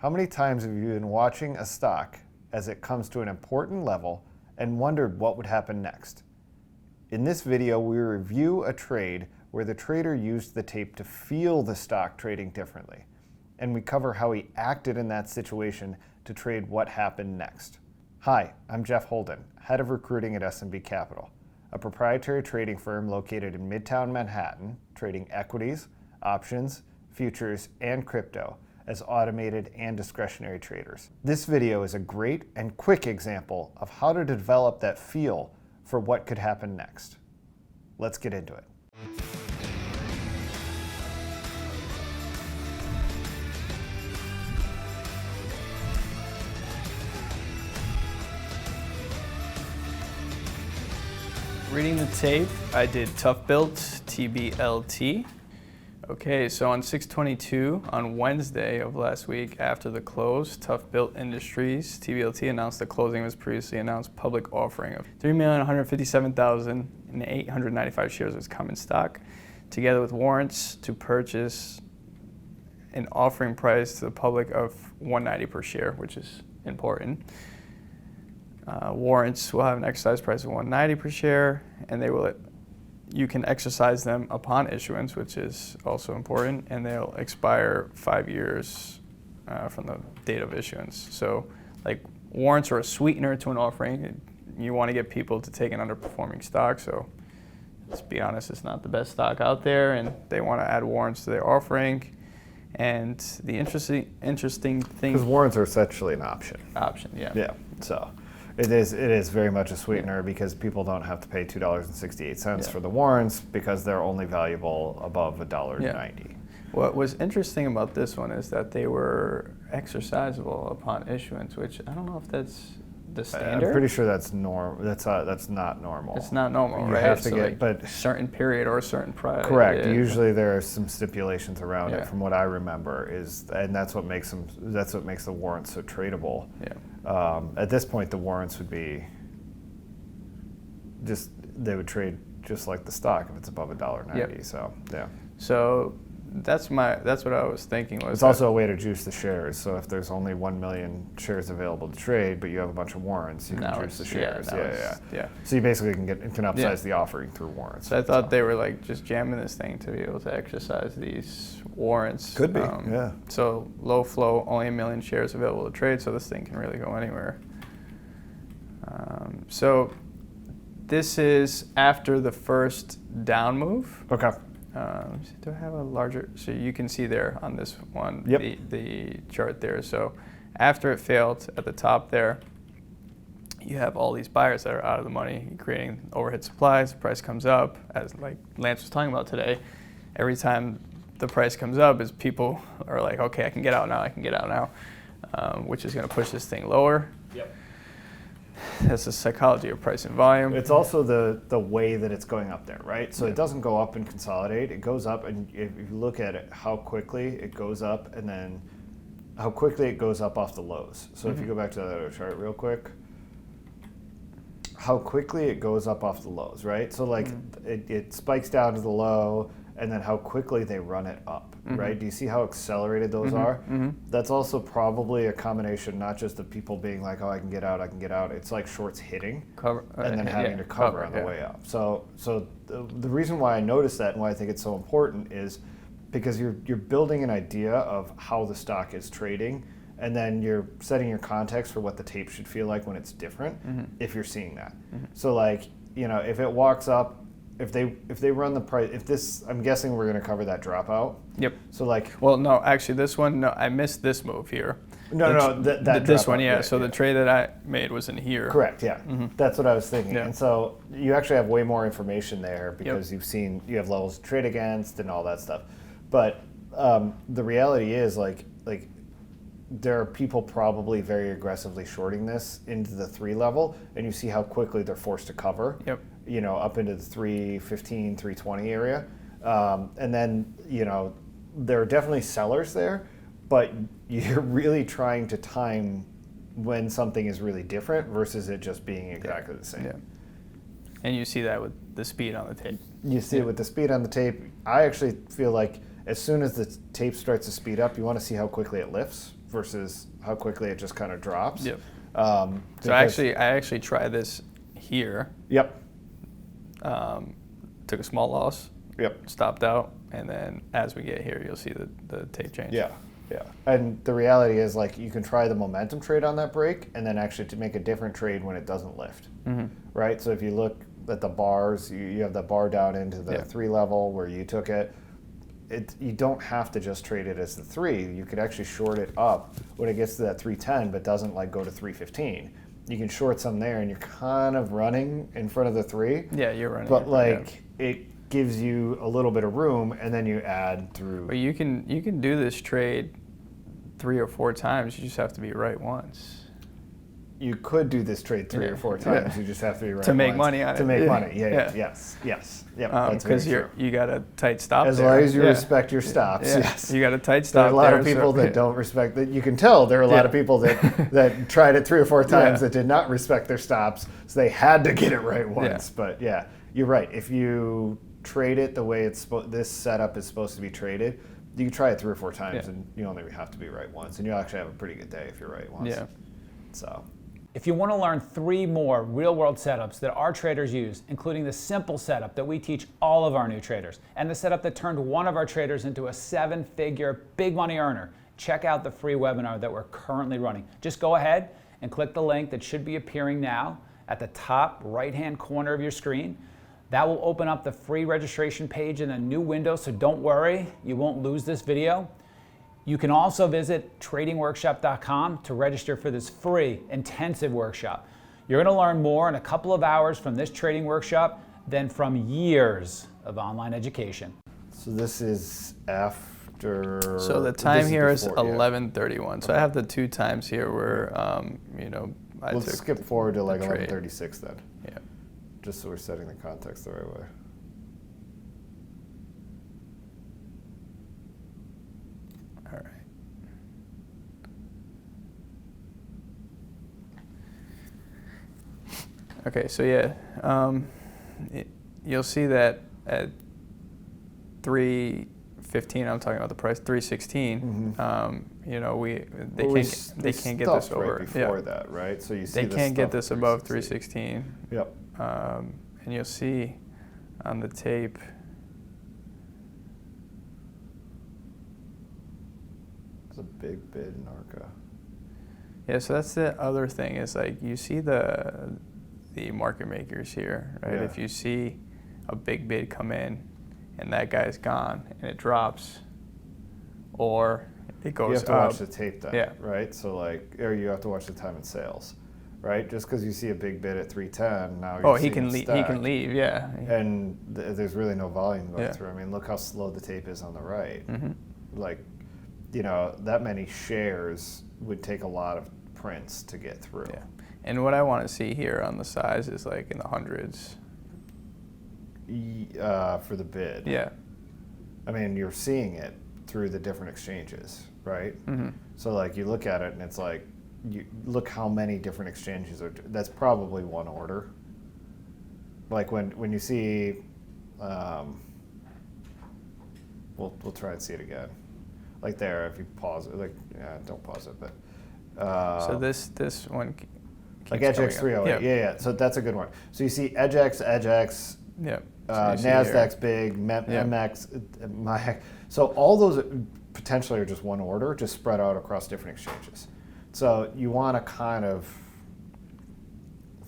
How many times have you been watching a stock as it comes to an important level and wondered what would happen next? In this video, we review a trade where the trader used the tape to feel the stock trading differently, and we cover how he acted in that situation to trade what happened next. Hi, I'm Jeff Holden, Head of Recruiting at S&B Capital, a proprietary trading firm located in Midtown Manhattan, trading equities, options, futures, and crypto as automated and discretionary traders. This video is a great and quick example of how to develop that feel for what could happen next. Let's get into it. Reading the tape, I did TBLT, TBLT. Okay, so on 6/22, on Wednesday of last week after the close, TBLT Industries, TBLT, announced the closing of its previously announced public offering of 3,157,895 shares of its common stock, together with warrants to purchase an offering price to the public of $190 per share, which is important. Warrants will have an exercise price of $190 per share, and you can exercise them upon issuance, which is also important, and they'll expire 5 years from the date of issuance. So, like, warrants are a sweetener to an offering. You want to get people to take an underperforming stock, so let's be honest, it's not the best stock out there, and they want to add warrants to their offering. And the interesting thing, Because warrants are essentially an option. Yeah. Yeah, so it is very much a sweetener because people don't have to pay $2.68 for the warrants because they're only valuable above $1.90. What was interesting about this one is that they were exercisable upon issuance, which I don't know if that's the standard. I'm pretty sure that's That's not normal. It's not normal, you right? have to so get, like but a certain period or a certain price. correct. Usually there are some stipulations around Yeah. it. From what I remember, and that's what makes them. That's what makes the warrants so tradable. Yeah. At this point, the warrants would be they would trade just like the stock if it's above $1.90. Yep. So yeah. So that's what I was thinking. It's also a way to juice the shares. So if there's only 1 million shares available to trade, but you have a bunch of warrants, you can juice the shares. Yeah. So you basically can upsize the offering through warrants. So I thought they were like just jamming this thing to be able to exercise these warrants. Could be, yeah. So low flow, only 1 million shares available to trade, so this thing can really go anywhere. So this is after the first down move. Okay. Do I have a larger? So you can see there on this one, the chart there. So after it failed at the top there, you have all these buyers that are out of the money, creating overhead supplies. The price comes up, as like Lance was talking about today. Every time the price comes up, is people are like, okay, I can get out now, which is going to push this thing lower. Yep. That's the psychology of price and volume. It's also the way that it's going up there, right? So it doesn't go up and consolidate. It goes up, and if you look at it, how quickly it goes up, and then how quickly it goes up off the lows. So if you go back to that other chart real quick, how quickly it goes up off the lows, right? So like it spikes down to the low, and then how quickly they run it up, right? Do you see how accelerated those are? That's also probably a combination, not just of people being like, oh, I can get out. It's like shorts hitting and then having to cover on the way up. So the reason why I noticed that and why I think it's so important is because you're building an idea of how the stock is trading, and then you're setting your context for what the tape should feel like when it's different, if you're seeing that. So like, if it walks up, if they run the price, I'm guessing we're going to cover that dropout. Yep. So like, well, no, actually this one, no, I missed this move here. This one, yeah. So the trade that I made was in here. Correct. Yeah. That's what I was thinking. Yeah. And so you actually have way more information there because you have levels to trade against and all that stuff. But the reality is like there are people probably very aggressively shorting this into the 3 level, and you see how quickly they're forced to cover. Yep. Up into the 315, 320 area. And then, there are definitely sellers there, but you're really trying to time when something is really different versus it just being exactly the same. Yeah. And you see that with the speed on the tape. You see it with the speed on the tape. I actually feel like as soon as the tape starts to speed up, you want to see how quickly it lifts. versus how quickly it just kind of drops. Yep. So I actually tried this here. Yep. Took a small loss. Yep. Stopped out, and then as we get here, you'll see the tape change. Yeah. Yeah. And the reality is, like, you can try the momentum trade on that break, and then actually to make a different trade when it doesn't lift. Mm-hmm. Right. So if you look at the bars, you have the bar down into the 3 level where you took it. You don't have to just trade it as the 3. You could actually short it up when it gets to that 310, but doesn't like go to 315. You can short some there, and you're kind of running in front of the 3. Yeah, you're running. But it gives you a little bit of room, and then you add through. But you can do this trade 3 or 4 times. You just have to be right once. You could do this trade 3 or 4 times. You just have to be right to make once. money on it. To make money. Yes. Yep. Because you got a tight stop. As there. long as you respect your stops. Yeah. Yes. You got a tight stop. There are a lot of people that don't respect that. You can tell there are a lot of people that tried it 3 or 4 times that did not respect their stops, so they had to get it right once. But yeah, you're right. If you trade it the way this setup is supposed to be traded, you can try it 3 or 4 times, and you only have to be right once, and you'll actually have a pretty good day if you're right once. Yeah. So. If you want to learn 3 more real-world setups that our traders use, including the simple setup that we teach all of our new traders, and the setup that turned one of our traders into a 7-figure big money earner, check out the free webinar that we're currently running. Just go ahead and click the link that should be appearing now at the top right-hand corner of your screen. That will open up the free registration page in a new window, so don't worry, you won't lose this video. You can also visit tradingworkshop.com to register for this free intensive workshop. You're going to learn more in a couple of hours from this trading workshop than from years of online education. So this is after. So the time here is 11:31. So I have the 2 times here where Let's skip forward to like 11:36 then. Yeah. Just so we're setting the context the right way. All right. Okay, so you'll see that at 3:15, I'm talking about the price 3:16. They can't get this over. Right before that, right? So you see they can't get this above 3:16. Yep. And you'll see on the tape. It's a big bid in ARCA. Yeah, so that's the other thing is like you see the market makers here, right? Yeah. If you see a big bid come in and that guy's gone and it drops or it goes up. You have to watch the tape then, Yeah. right? So or you have to watch the time in sales, right? Just because you see a big bid at 310, now you're he can leave. He can leave, yeah. And there's really no volume going Yeah. through. I mean, look how slow the tape is on the right. Mm-hmm. That many shares would take a lot of prints to get through. Yeah. And what I want to see here on the size is like in the hundreds. For the bid. Yeah. I mean, you're seeing it through the different exchanges, right? Mm-hmm. So you look at it and it's like, you look how many different exchanges are. That's probably one order. Like when you see, we'll try and see it again. Like there, if you pause it, don't pause it, but. So this one. Like EdgeX 308, yeah. So that's a good one. So you see EdgeX, yeah. NASDAQ's big, MX, MAX. So all those potentially are just one order, just spread out across different exchanges. So you want to kind of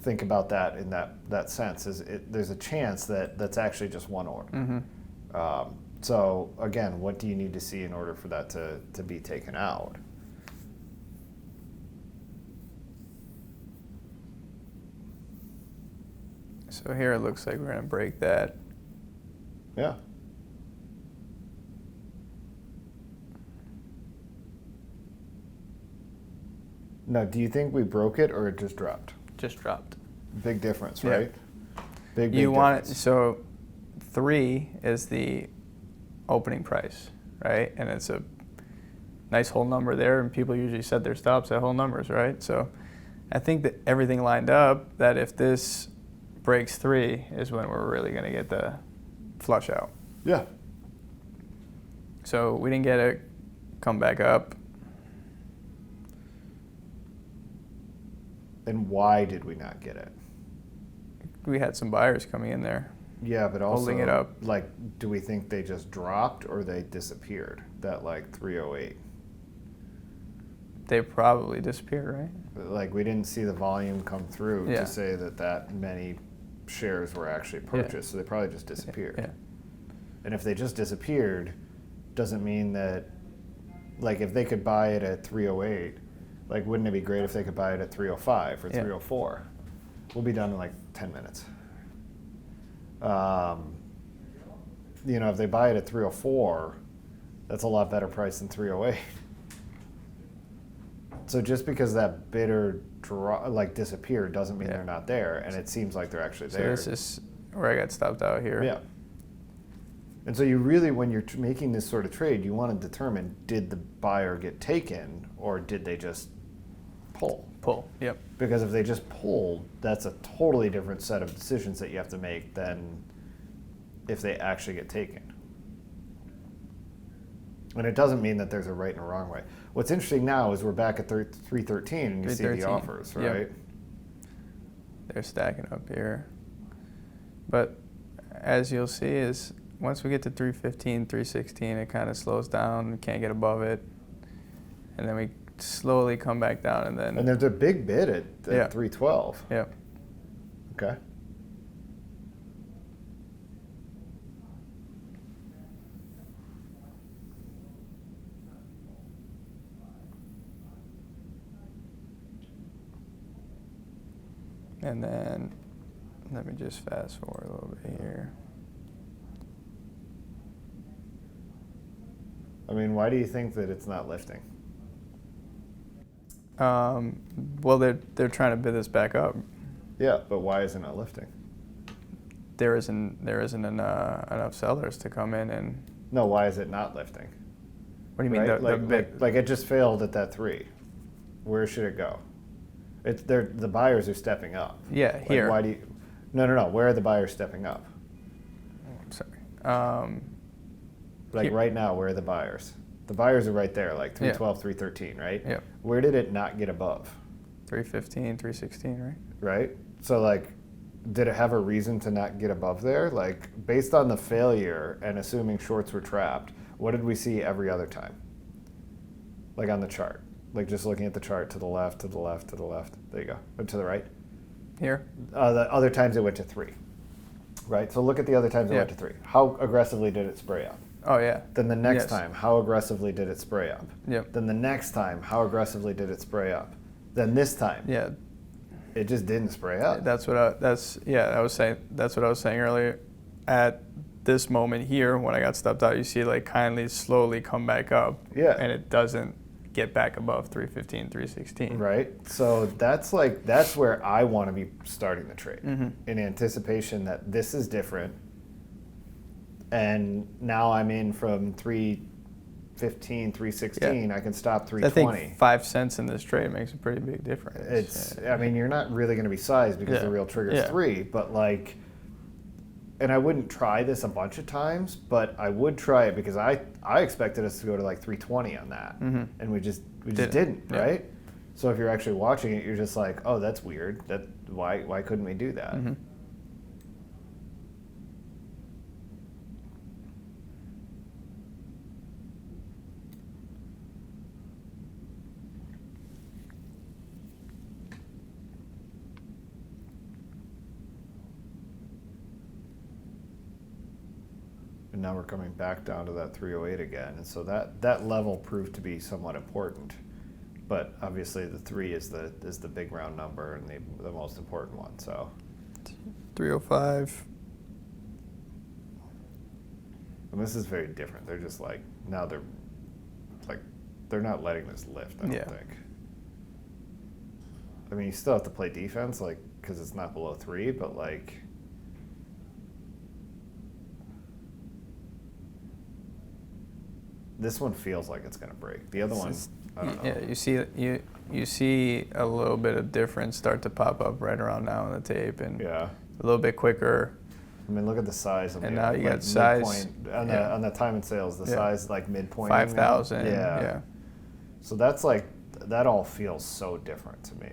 think about that in that sense. There's a chance that that's actually just one order. Mm-hmm. So again, what do you need to see in order for that to be taken out? So here it looks like we're going to break that. Yeah. Now, do you think we broke it or it just dropped? Just dropped. Big difference, Yeah. right? Big You want it, difference. so 3 is the opening price, right? And it's a nice whole number there, and people usually set their stops at whole numbers, right? So I think that everything lined up that if this breaks 3 is when we're really going to get the flush out. Yeah. So we didn't get it come back up. And why did we not get it? We had some buyers coming in there. Yeah, but also, holding it up. Like, do we think they just dropped or they disappeared? That like 308. They probably disappeared, right? Like, we didn't see the volume come through Yeah. to say that many shares were actually purchased, so they probably just disappeared. Yeah. And if they just disappeared, doesn't mean that, like, if they could buy it at 308, like, wouldn't it be great if they could buy it at 305 or 304? We'll be done in like 10 minutes. You know, if they buy it at 304, that's a lot better price than 308. So just because that bidder disappeared doesn't mean they're not there, and it seems like they're actually there. So this is where I got stopped out here. Yeah. And so you really, when you're making this sort of trade, you want to determine, did the buyer get taken or did they just pull? Pull, yep. Because if they just pulled, that's a totally different set of decisions that you have to make than if they actually get taken. And it doesn't mean that there's a right and a wrong way. What's interesting now is we're back at 313 and you see the offers, right? Yep. They're stacking up here. But as you'll see is once we get to 315, 316, it kind of slows down. We can't get above it. And then we slowly come back down and then... And there's a big bid at 312. Yep. Okay. And then let me just fast forward a little bit here. I mean, why do you think that it's not lifting? Well, they're trying to bid this back up. Yeah, but why isn't it lifting? There isn't enough sellers to come in and. No, why is it not lifting? What do you mean? Right? Like it just failed at that 3. Where should it go? The buyers are stepping up. Yeah, like, here. Why do you? No. Where are the buyers stepping up? I'm sorry. Like here. right now, where are the buyers? The buyers are right there, like 312, 313, right? Yep. Where did it not get above? 315, 316, right? Right? So like, did it have a reason to not get above there? Like, based on the failure and assuming shorts were trapped, what did we see every other time? Like on the chart. Like just looking at the chart to the left, to the left, to the left. There you go. To the right. Here? The other times it went to 3. Right? So look at the other times it went to 3. How aggressively did it spray up? Oh, yeah. Then the next time, how aggressively did it spray up? Yep. Then the next time, how aggressively did it spray up? Then this time, Yeah. it just didn't spray up. That's what I was saying. That's what I was saying earlier. At this moment here, when I got stopped out, you see like kindly slowly come back up. Yeah. And it doesn't get back above 315, 316. Right. So that's where I want to be starting the trade in anticipation that this is different. And now I'm in from 315, 316. I can stop 320. I think 5 cents in this trade makes a pretty big difference. I mean, you're not really going to be sized because the real trigger is 3, but like, and I wouldn't try this a bunch of times, but I would try it because I expected us to go to like 320 on that, and we just didn't, right? So if you're actually watching it, you're just like, oh, that's weird. Why couldn't we do that? And now we're coming back down to that 308 again. And so that level proved to be somewhat important. But obviously the 3 is the big round number and the most important one. So 305. And this is very different. They're just like, now they're not letting this lift, I don't think. I mean, you still have to play defense, like, because it's not below 3, but like, this one feels like it's going to break. The other one, I don't know. Yeah, you see a little bit of difference start to pop up right around now on the tape, and a little bit quicker. I mean, look at the size of it. And now you got size on the time and sales. The size like midpoint. 5,000. Yeah. So that's like that all feels so different to me.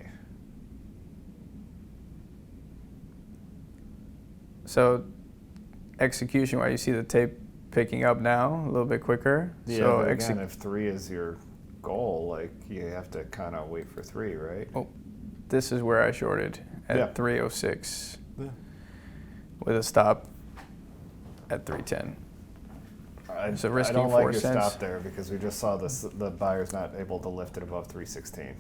So execution, where you see the tape picking up now a little bit quicker. Yeah, so but again, if 3 is your goal, like you have to kind of wait for 3, right? Oh, this is where I shorted at Yeah. 306 Yeah. with a stop at 310. So I risking don't like 4 your cents. stop there because we just saw this. The buyer's not able to lift it above 316.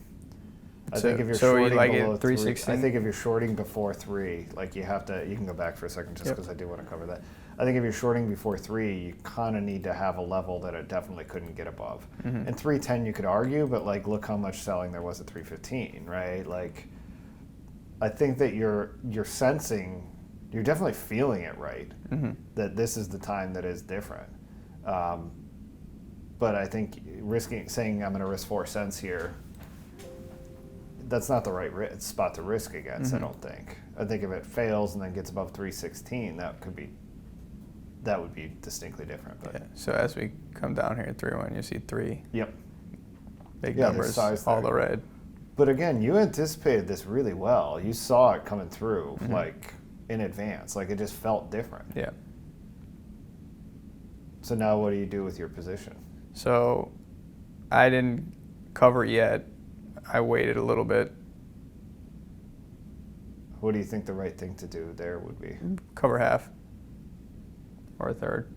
I So- think if you're so you shorting like it below 3, 316? I think if you're shorting before 3, like you have to. You can go back for a second just Yep. because I do want to cover that. I think if you're shorting before 3, you kind of need to have a level that it definitely couldn't get above. Mm-hmm. And 310 you could argue, but like look how much selling there was at 315, right? Like I think that you're sensing, you're definitely feeling it, right? Mm-hmm. That this is the time that is different. But I think saying I'm going to risk 4 cents here, that's not the right spot to risk against. Mm-hmm. I don't think. I think if it fails and then gets above 316, that would be distinctly different. But Yeah. So as we come down here at 3-1, you see 3 yep. big Yeah, there's numbers, size all there. the red. But again, you anticipated this really well. You saw it coming through Mm-hmm. like in advance. Like it just felt different. Yeah. So now what do you do with your position? So I didn't cover yet. I waited a little bit. What do you think the right thing to do there would be? Cover half or a third.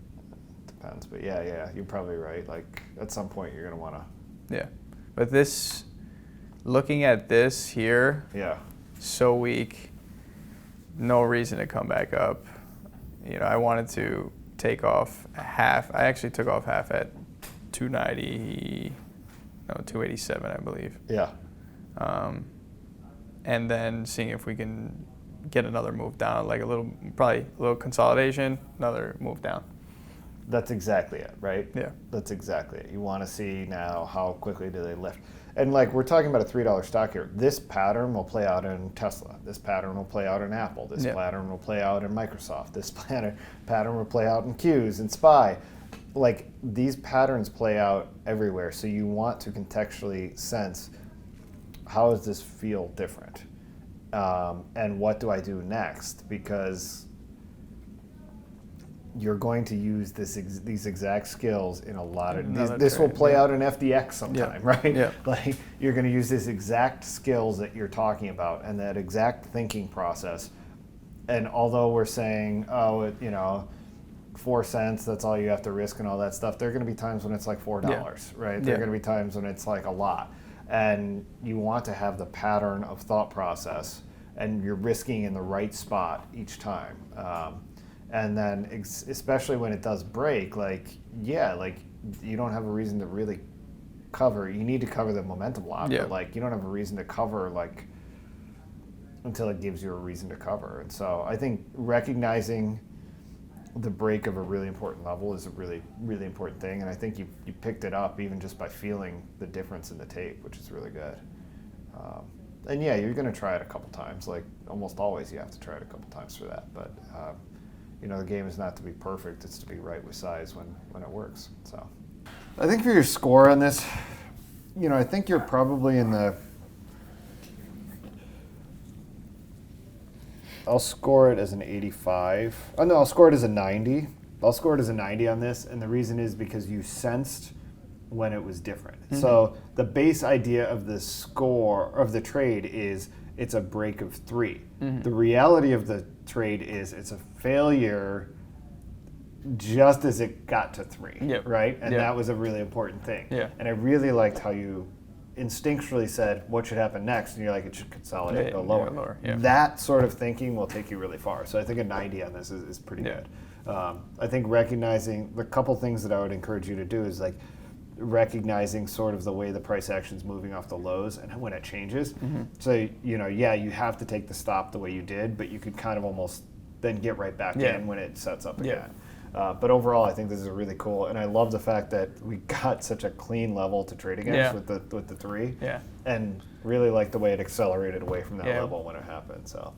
Depends, but yeah, you're probably right. Like at some point you're gonna want to. Yeah. But this, looking at this here, Yeah. so weak, no reason to come back up. You know, I wanted to take off half. I actually took off half at 287, I believe. Yeah. And then seeing if we can get another move down, like probably a little consolidation, another move down. That's exactly it, right? Yeah. That's exactly it. You want to see now how quickly do they lift. And like we're talking about a $3 stock here. This pattern will play out in Tesla. This pattern will play out in Apple. This Yeah. pattern will play out in Microsoft. This pattern will play out in Q's and SPY. Like these patterns play out everywhere. So you want to contextually sense, how does this feel different? And what do I do next? Because you're going to use these exact skills in a lot of Another this will trade, play yeah. out in FDX sometime, Yeah. right? Yeah. Like you're going to use this exact skills that you're talking about and that exact thinking process. And although we're saying, 4 cents, that's all you have to risk and all that stuff, there are going to be times when it's like $4, right? There are Yeah. going to be times when it's like a lot. And you want to have the pattern of thought process and you're risking in the right spot each time. And then especially when it does break, like you don't have a reason to really cover. You need to cover the momentum lock, Yeah. but like you don't have a reason to cover like until it gives you a reason to cover. And so I think recognizing the break of a really important level is a really, really important thing. And I think you picked it up even just by feeling the difference in the tape, which is really good. And yeah, you're going to try it a couple times. Like almost always you have to try it a couple times for that. But the game is not to be perfect, it's to be right with size when it works. So I think for your score on this, I think you're probably in the, I'll score it as an 85. Oh no, I'll score it as a 90. I'll score it as a 90 on this, and the reason is because you sensed when it was different. Mm-hmm. So the base idea of the score of the trade is it's a break of 3. Mm-hmm. The reality of the trade is it's a failure just as it got to 3, Yep. right? And Yep. that was a really important thing. Yeah. And I really liked how you instinctually said, what should happen next? And you're like, it should consolidate, go lower. Yeah. That sort of thinking will take you really far. So I think a 90 on this is pretty Yeah. good. I think recognizing the couple things that I would encourage you to do is like recognizing sort of the way the price action's moving off the lows and when it changes. Mm-hmm. So, you have to take the stop the way you did, but you could kind of almost then get right back in when it sets up again. But overall, I think this is really cool, and I love the fact that we got such a clean level to trade against with the 3. Yeah. And really like the way it accelerated away from that level when it happened. So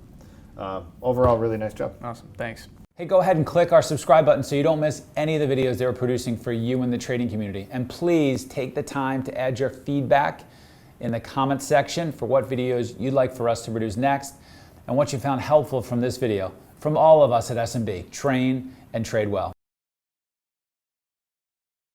overall, really nice job. Awesome. Thanks. Hey, go ahead and click our subscribe button so you don't miss any of the videos they're producing for you in the trading community. And please take the time to add your feedback in the comments section for what videos you'd like for us to produce next and what you found helpful from this video. From all of us at SMB, train and trade well.